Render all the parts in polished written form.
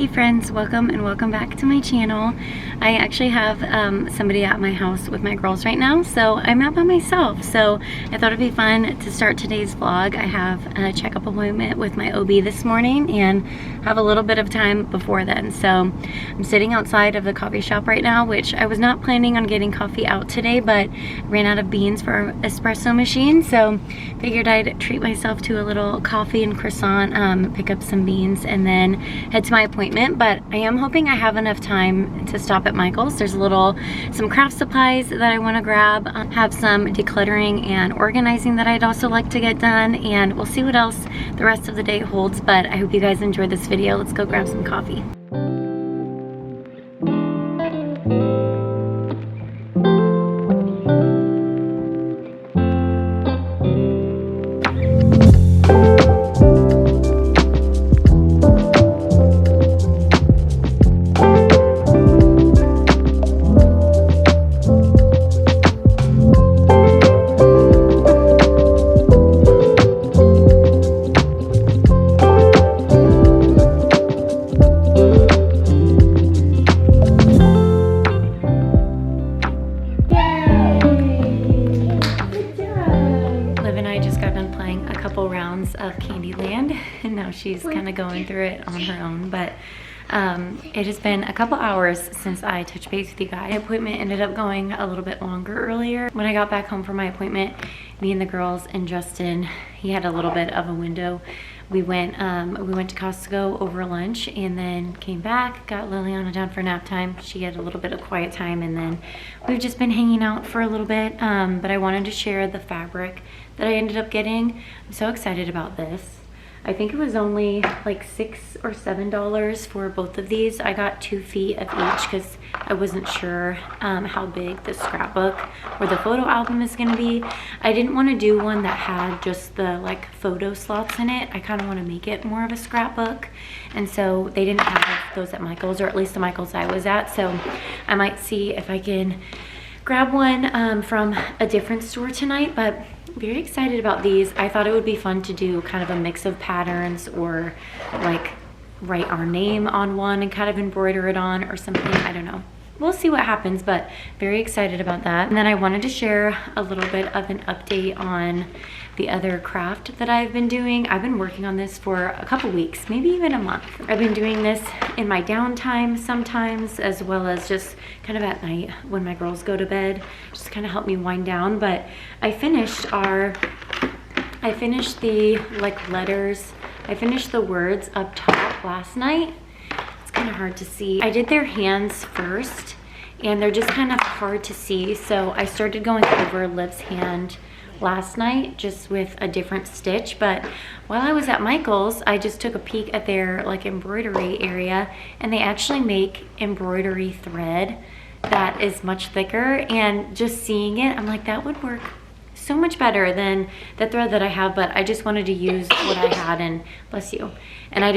Hey friends, welcome and welcome back to my channel. I actually have somebody at my house with my girls right now, so I'm not by myself. So I thought it'd be fun to start today's vlog. I have a checkup appointment with my OB this morning and have a little bit of time before then. So I'm sitting outside of the coffee shop right now, which I was not planning on getting coffee out today, but ran out of beans for our espresso machine. So figured I'd treat myself to a little coffee and croissant, pick up some beans, and then head to my appointment. But I am hoping I have enough time to stop at Michael's. There's some craft supplies that I want to grab, have some decluttering and organizing that I'd also like to get done, and we'll see what else the rest of the day holds. But I hope you guys enjoyed this video. Let's go grab some coffee. Of Candyland, and now she's kind of going through it on her own. But it has been a couple hours since I touched base with you guys. My appointment ended up going a little bit longer earlier. When I got back home from my appointment, me and the girls and Justin, he had a little bit of a window. We went to Costco over lunch and then came back, got Liliana down for nap time. She had a little bit of quiet time, and then we've just been hanging out for a little bit. But I wanted to share the fabric that I ended up getting. I'm so excited about this. I think it was only like $6 or $7 for both of these. I got 2 feet of each because I wasn't sure how big the scrapbook or the photo album is gonna be. I didn't want to do one that had just the like photo slots in it. I kind of want to make it more of a scrapbook, and so they didn't have those at Michael's, or at least the Michael's I was at. So I might see if I can grab one from a different store tonight, but very excited about these. I thought it would be fun to do kind of a mix of patterns, or like write our name on one and kind of embroider it on or something. I don't know. We'll see what happens, but very excited about that. And then I wanted to share a little bit of an update on the other craft that I've been doing. I've been working on this for a couple weeks, maybe even a month. I've been doing this in my downtime sometimes, as well as just kind of at night when my girls go to bed, just kind of help me wind down. But I finished the like letters, I finished the words up top last night. It's kind of hard to see. I did their hands first, and they're just kind of hard to see. So I started going over Liv's hand last night just with a different stitch. But while I was at Michael's, I just took a peek at their like embroidery area, and they actually make embroidery thread that is much thicker, and just seeing it, I'm like, that would work so much better than the thread that I have. But I just wanted to use what I had, and bless you. And I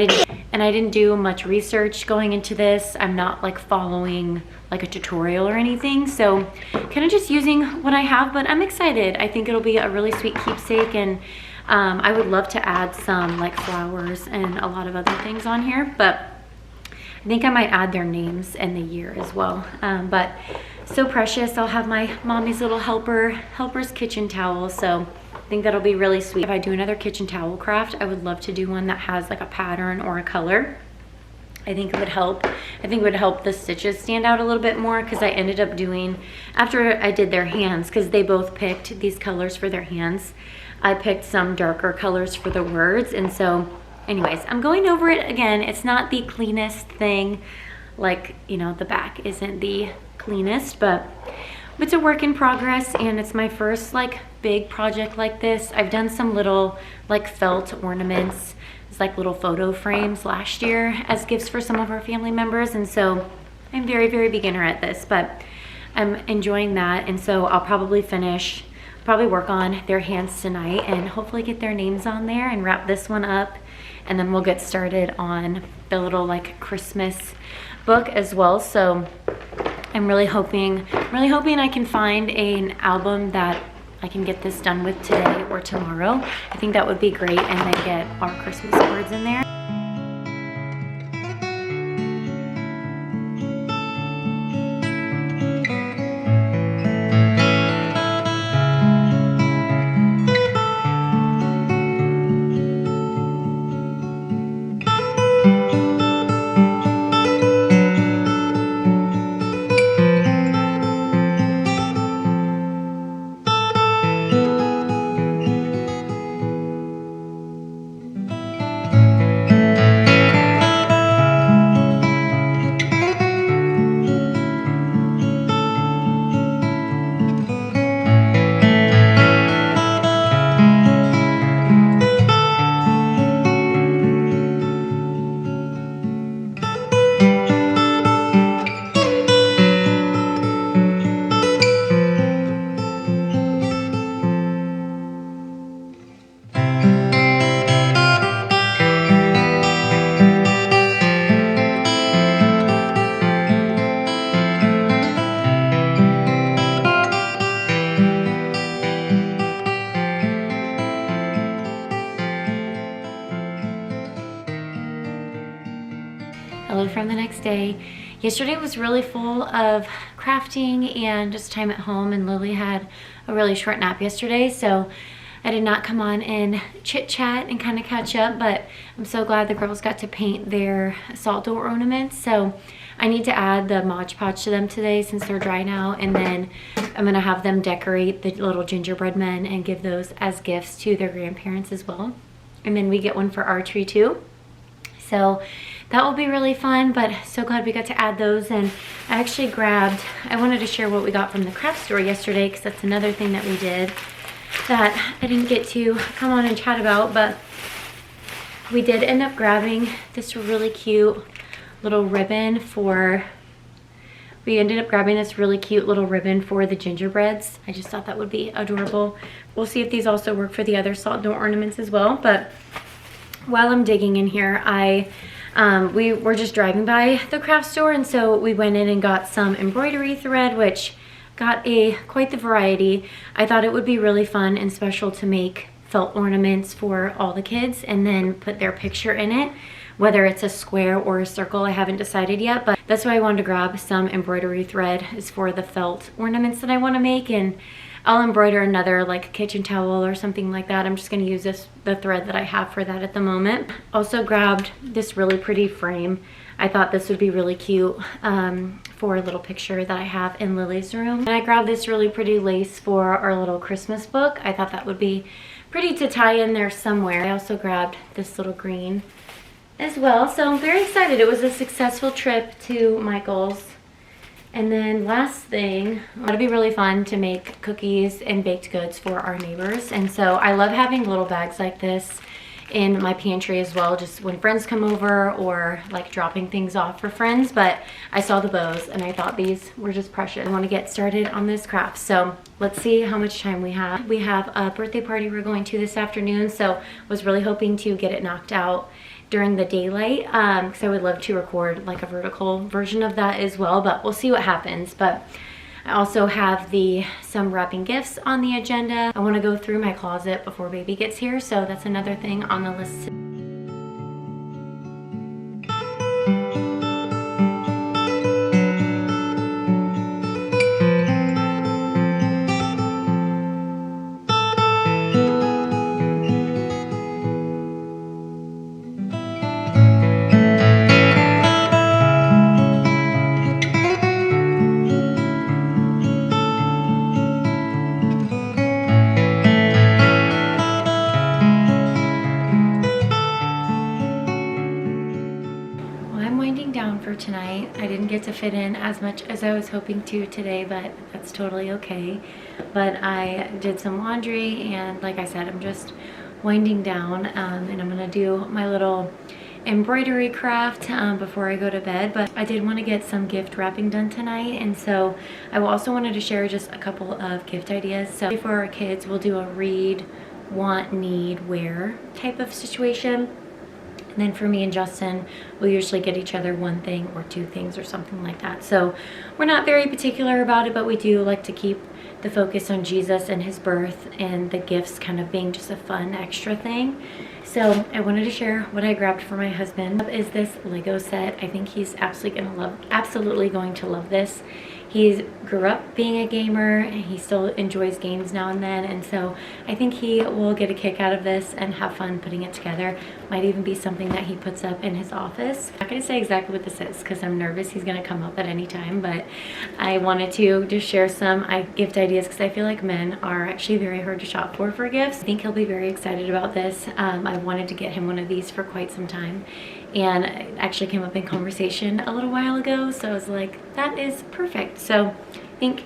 didn't do much research going into this. I'm not like following like a tutorial or anything, so kind of just using what I have. But I'm excited. I think it'll be a really sweet keepsake, and I would love to add some like flowers and a lot of other things on here, but I think I might add their names and the year as well. But so precious. I'll have my mommy's little helper's kitchen towel, so I think that'll be really sweet. If I do another kitchen towel craft, I would love to do one that has like a pattern or a color. I think it would help. I think it would help the stitches stand out a little bit more, because I ended up doing, after I did their hands, because they both picked these colors for their hands, I picked some darker colors for the words. And so anyways, I'm going over it again. It's not the cleanest thing, like, you know, the back isn't the cleanest, but it's a work in progress, and it's my first like big project like this. I've done some little like felt ornaments, it's like little photo frames last year as gifts for some of our family members, and so I'm very beginner at this, but I'm enjoying that. And so I'll probably work on their hands tonight and hopefully get their names on there and wrap this one up, and then we'll get started on the little like Christmas book as well. So I'm really hoping I can find an album that I can get this done with today or tomorrow. I think that would be great, and then get our Christmas cards in there. hello from the next day. Yesterday was really full of crafting and just time at home, and Lily had a really short nap yesterday, so I did not come on and chit chat and kind of catch up, but I'm so glad the girls got to paint their salt door ornaments. So I need to add the Mod Podge to them today since they're dry now, and then I'm gonna have them decorate the little gingerbread men and give those as gifts to their grandparents as well. And then we get one for our tree too. So that will be really fun, but so glad we got to add those. And I actually I wanted to share what we got from the craft store yesterday, because that's another thing that we did that I didn't get to come on and chat about, but we did end up grabbing this really cute little ribbon for the gingerbreads. I just thought that would be adorable. We'll see if these also work for the other salt door ornaments as well. But while I'm digging in here, we were just driving by the craft store, and so we went in and got some embroidery thread, which got quite the variety. I thought it would be really fun and special to make felt ornaments for all the kids and then put their picture in it, whether it's a square or a circle. I haven't decided yet, but that's why I wanted to grab some embroidery thread, is for the felt ornaments that I want to make. And I'll embroider another like kitchen towel or something like that. I'm just going to use the thread that I have for that at the moment. Also grabbed this really pretty frame. I thought this would be really cute for a little picture that I have in Lily's room. And I grabbed this really pretty lace for our little Christmas book. I thought that would be pretty to tie in there somewhere. I also grabbed this little green as well. So I'm very excited. It was a successful trip to Michael's. And then last thing, it'll be really fun to make cookies and baked goods for our neighbors. And so I love having little bags like this in my pantry as well, just when friends come over or like dropping things off for friends. But I saw the bows and I thought these were just precious. I want to get started on this craft. So let's see how much time we have. We have a birthday party we're going to this afternoon, so was really hoping to get it knocked out during the daylight, because I would love to record like a vertical version of that as well, but we'll see what happens. But I also have some wrapping gifts on the agenda. I want to go through my closet before baby gets here, so that's another thing on the list. For tonight, I didn't get to fit in as much as I was hoping to today, but that's totally okay. But I did some laundry, and like I said, I'm just winding down, and I'm gonna do my little embroidery craft before I go to bed. But I did want to get some gift wrapping done tonight, and so I also wanted to share just a couple of gift ideas. So for our kids, we'll do a read, want, need, wear type of situation. And then for me and Justin, we'll usually get each other one thing or two things or something like that. So we're not very particular about it, but we do like to keep the focus on Jesus and his birth, and the gifts kind of being just a fun extra thing. So I wanted to share what I grabbed for my husband. Is this Lego set. I think he's absolutely going to love this. He grew up being a gamer, and he still enjoys games now and then, and so I think he will get a kick out of this and have fun putting it together. Might even be something that he puts up in his office. I'm not going to say exactly what this is because I'm nervous he's going to come up at any time, but I wanted to just share some gift ideas because I feel like men are actually very hard to shop for gifts. I think he'll be very excited about this. I wanted to get him one of these for quite some time, and it actually came up in conversation a little while ago, so I was like, that is perfect. So I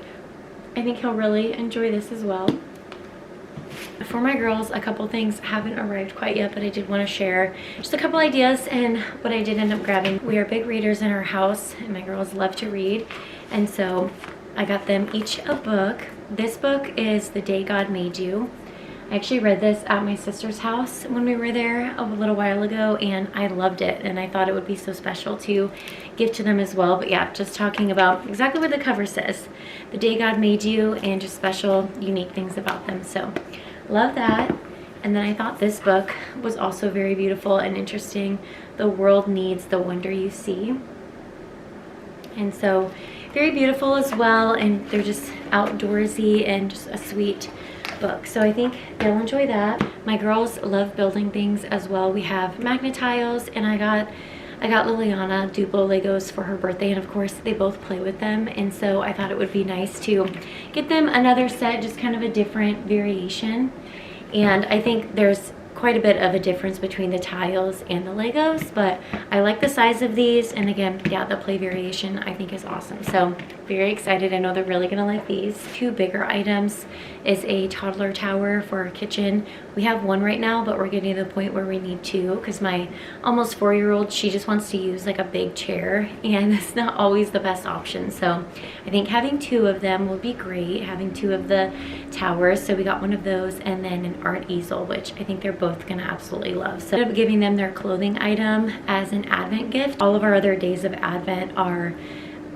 think he'll really enjoy this as well. For my girls, a couple things haven't arrived quite yet, but I did want to share just a couple ideas and what I did end up grabbing. We are big readers in our house, and my girls love to read, and so I got them each a book. This book is The Day God Made You. I actually read this at my sister's house when we were there a little while ago, and I loved it, and I thought it would be so special to give to them as well. But yeah, just talking about exactly what the cover says, the day God made you, and just special, unique things about them. So love that. And then I thought this book was also very beautiful and interesting. The World Needs the Wonder You See. And so very beautiful as well, and they're just outdoorsy and just a sweet book. So I think they'll enjoy that. My girls love building things as well. We have magnet tiles, and I got Liliana Duplo Legos for her birthday, and of course they both play with them, and so I thought it would be nice to get them another set, just kind of a different variation. And I think there's quite a bit of a difference between the tiles and the Legos, but I like the size of these, and again, yeah, the play variation I think is awesome. So very excited. I know they're really gonna like these. Two bigger items is a toddler tower for our kitchen. We have one right now, but we're getting to the point where we need two, because my almost 4-year-old, she just wants to use like a big chair, and it's not always the best option. So I think having two of them will be great, having two of the towers. So we got one of those, and then an art easel, which I think they're both gonna absolutely love. So I'm giving them their clothing item as an Advent gift. All of our other days of Advent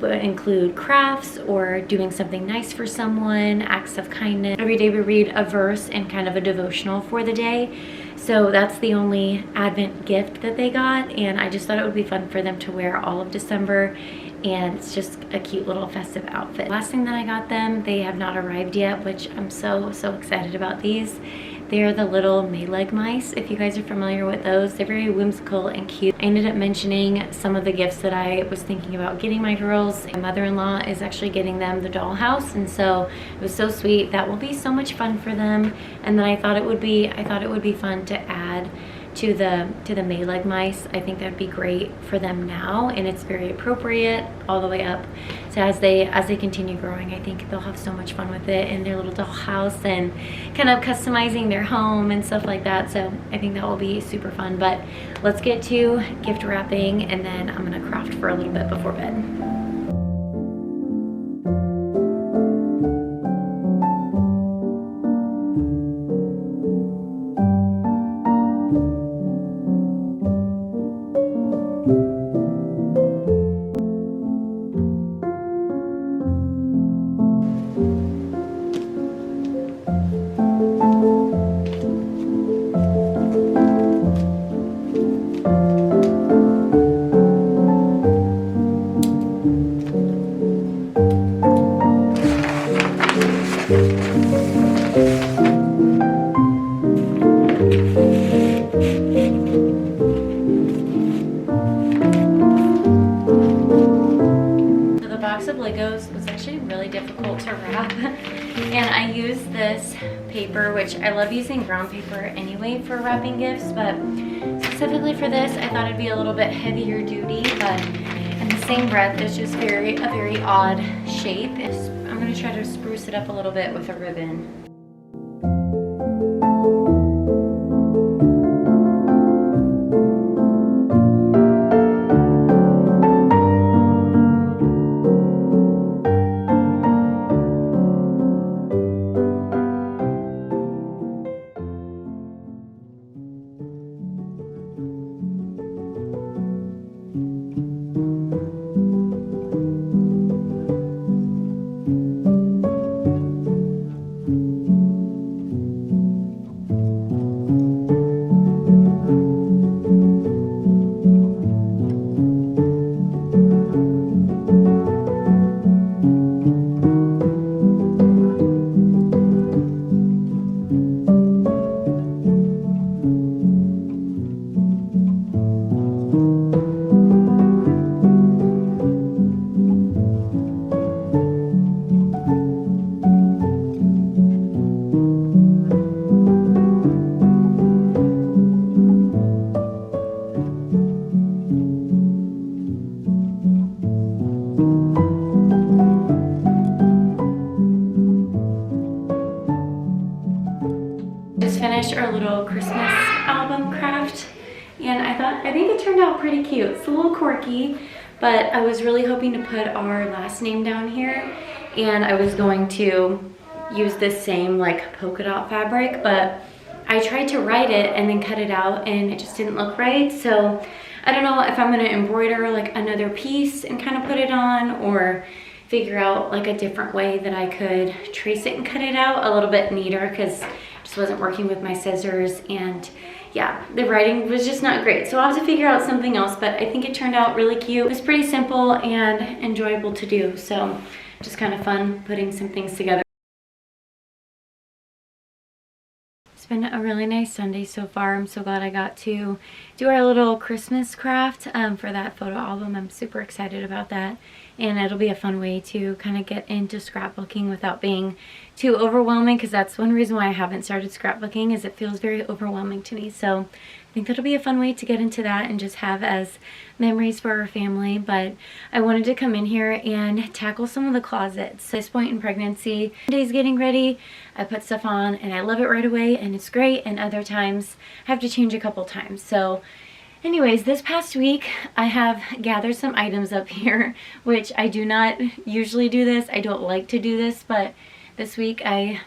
include crafts or doing something nice for someone, acts of kindness. Every day we read a verse and kind of a devotional for the day. So that's the only Advent gift that they got, and I just thought it would be fun for them to wear all of December, and it's just a cute little festive outfit. Last thing that I got them, they have not arrived yet, which I'm so excited about these. They're the little Mayleg mice, if you guys are familiar with those. They're very whimsical and cute. I ended up mentioning some of the gifts that I was thinking about getting my girls. My mother-in-law is actually getting them the dollhouse, and so it was so sweet. That will be so much fun for them. And then I thought it would be fun to add to the Mayleg mice. I think that'd be great for them now, and it's very appropriate all the way up. So as they continue growing, I think they'll have so much fun with it in their little dollhouse and kind of customizing their home and stuff like that. So I think that will be super fun. But let's get to gift wrapping, and then I'm gonna craft for a little bit before bed. Legos was actually really difficult to wrap, and I used this paper, which I love using brown paper anyway for wrapping gifts, but specifically for this I thought it'd be a little bit heavier duty, but in the same breath it's just a very odd shape. I'm going to try to spruce it up a little bit with a ribbon. Finished our little Christmas album craft, and I think it turned out pretty cute. It's a little quirky, but I was really hoping to put our last name down here, and I was going to use this same like polka dot fabric, but I tried to write it and then cut it out and it just didn't look right. So I don't know if I'm gonna embroider like another piece and kind of put it on, or figure out like a different way that I could trace it and cut it out a little bit neater, because just wasn't working with my scissors, and yeah, the writing was just not great. So I'll have to figure out something else, but I think it turned out really cute. It was pretty simple and enjoyable to do, so just kind of fun putting some things together. It's been a really nice Sunday so far. I'm so glad I got to do our little Christmas craft for that photo album. I'm super excited about that, and it'll be a fun way to kind of get into scrapbooking without being too overwhelming, because that's one reason why I haven't started scrapbooking, is it feels very overwhelming to me. So I think that'll be a fun way to get into that and just have as memories for our family. But I wanted to come in here and tackle some of the closets. At this point in pregnancy, days getting ready, I put stuff on and I love it right away and it's great, and other times I have to change a couple times. So anyways, this past week I have gathered some items up here, which I do not usually do this. I don't like to do this, but this week I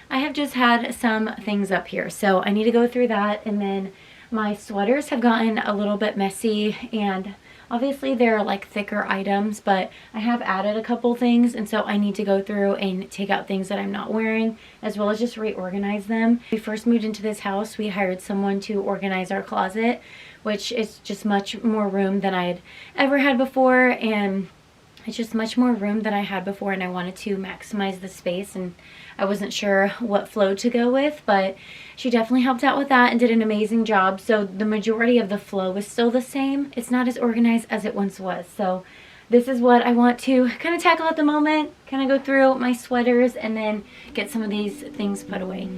have just had some things up here. So I need to go through that, and then my sweaters have gotten a little bit messy, and obviously they're like thicker items, but I have added a couple things, and so I need to go through and take out things that I'm not wearing, as well as just reorganize them. When we first moved into this house, we hired someone to organize our closet, which is just much more room than I had ever had before, and it's just much more room than I had before, and I wanted to maximize the space, and I wasn't sure what flow to go with, but she definitely helped out with that and did an amazing job. So the majority of the flow is still the same. It's not as organized as it once was. So this is what I want to kind of tackle at the moment, kind of go through my sweaters and then get some of these things put away.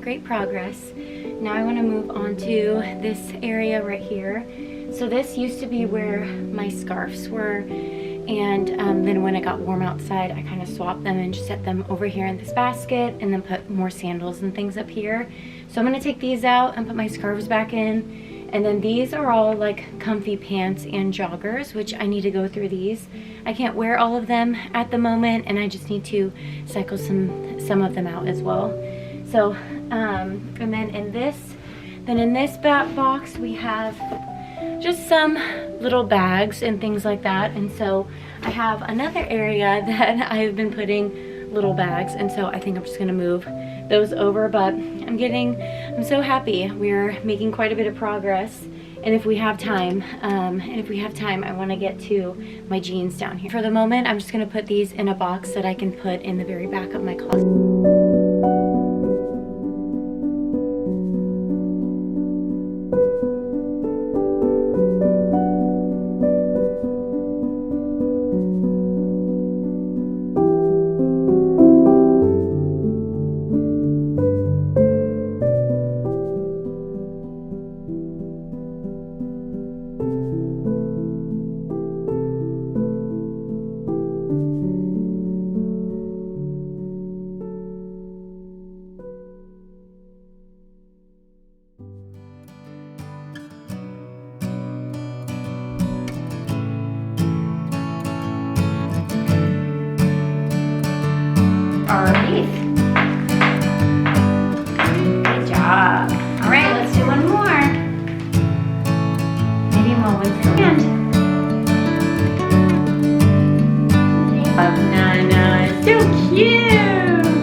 Great progress. Now I want to move on to this area right here. So this used to be where my scarves were, and then when it got warm outside, I kind of swapped them and just set them over here in this basket, and then put more sandals and things up here. So I'm going to take these out and put my scarves back in, and then these are all like comfy pants and joggers, which I need to go through these. I can't wear all of them at the moment, and I just need to cycle some of them out as well. So and then in this back box we have just some little bags and things like that, and so I have another area that I've been putting little bags, and so I think I'm just gonna move those over. But I'm so happy. We're making quite a bit of progress, and if we have time, I want to get to my jeans down here. For the moment, I'm just gonna put these in a box that I can put in the very back of my closet. Good job. All right, let's do one more. Maybe one with your hand. Nana, so cute.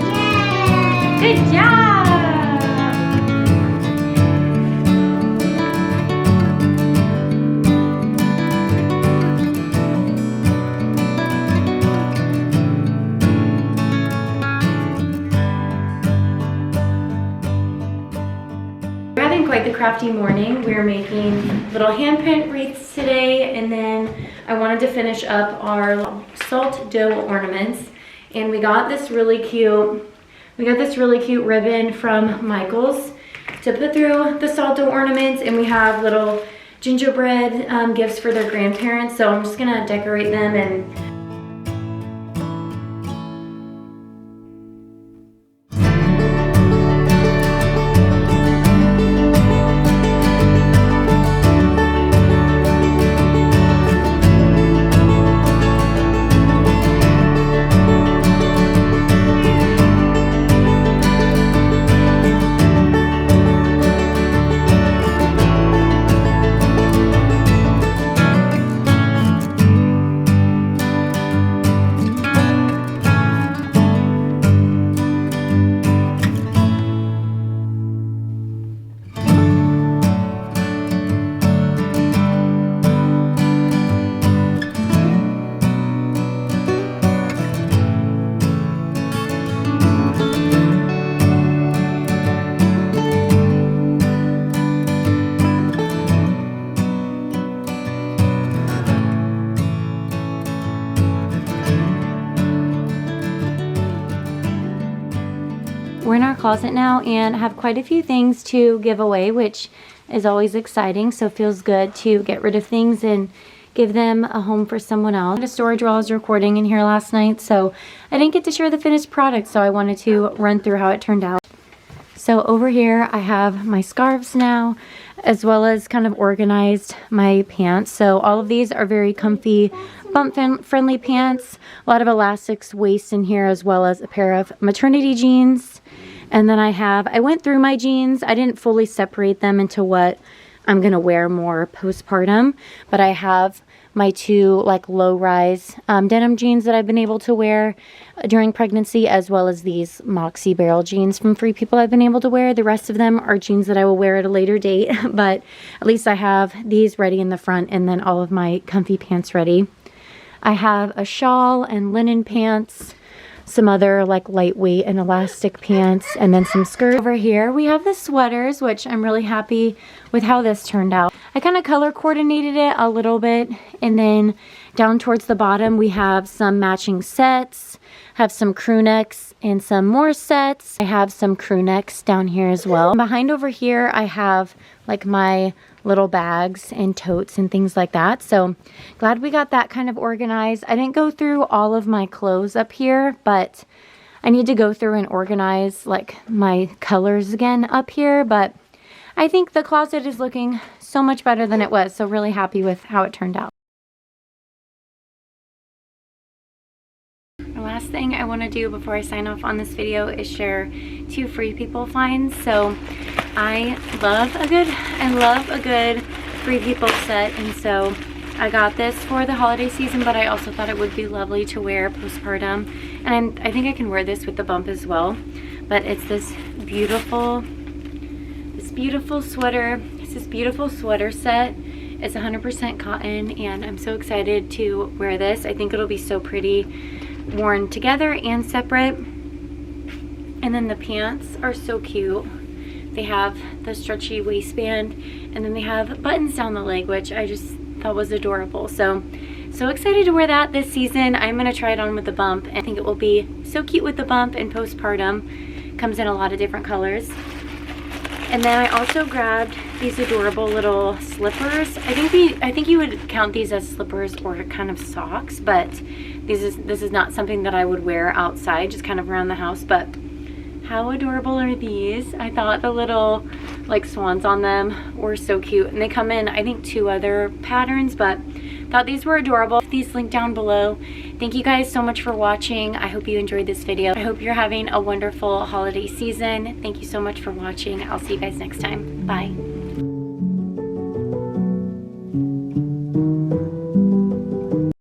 Yay. Good job. Quite the crafty morning. We're making little handprint wreaths today, and then I wanted to finish up our salt dough ornaments, and we got this really cute ribbon from Michael's. to put through the Salto ornaments, and we have little gingerbread gifts for their grandparents. So I'm just gonna decorate them and we're in our closet now and have quite a few things to give away, which is always exciting. So it feels good to get rid of things and give them a home for someone else. I had a storage while I was recording in here last night, so I didn't get to share the finished product, so I wanted to run through how it turned out. So over here I have my scarves now, as well as kind of organized my pants. So all of these are very comfy, bump friendly pants, a lot of elastics waist in here, as well as a pair of maternity jeans. And then I went through my jeans. I didn't fully separate them into what I'm gonna wear more postpartum, but I have my two like low-rise denim jeans that I've been able to wear during pregnancy, as well as these Moxie barrel jeans from Free People I've been able to wear. The rest of them are jeans that I will wear at a later date, but at least I have these ready in the front and then all of my comfy pants ready. I have a shawl and linen pants, some other like lightweight and elastic pants, and then some skirts. Over here we have the sweaters, which I'm really happy with how this turned out. I kind of color coordinated it a little bit, and then down towards the bottom we have some matching sets, have some crew necks and some more sets. I have some crew necks down here as well. Behind over here I have like my little bags and totes and things like that. So glad we got that kind of organized. I didn't go through all of my clothes up here, but I need to go through and organize like my colors again up here. But I think the closet is looking so much better than it was. So really happy with how it turned out. The last thing I want to do before I sign off on this video is share 2 Free People finds. So I love a good Free People set, and so I got this for the holiday season, but I also thought it would be lovely to wear postpartum, and I think I can wear this with the bump as well. But it's this beautiful sweater. It's this beautiful sweater set. It's 100% cotton, and I'm so excited to wear this. I think it'll be so pretty worn together and separate. And then the pants are so cute. They have the stretchy waistband, and then they have buttons down the leg, which I just thought was adorable. So excited to wear that this season. I'm gonna try it on with the bump. I think it will be so cute with the bump and postpartum. Comes in a lot of different colors. And then I also grabbed these adorable little slippers. I think you would count these as slippers or kind of socks, but this is not something that I would wear outside, just kind of around the house. But how adorable are these? I thought the little like swans on them were so cute, and they come in I think 2 other patterns, but thought these were adorable. These linked down below. Thank you guys so much for watching. I hope you enjoyed this video. I hope you're having a wonderful holiday season. Thank you so much for watching. I'll see you guys next time. Bye.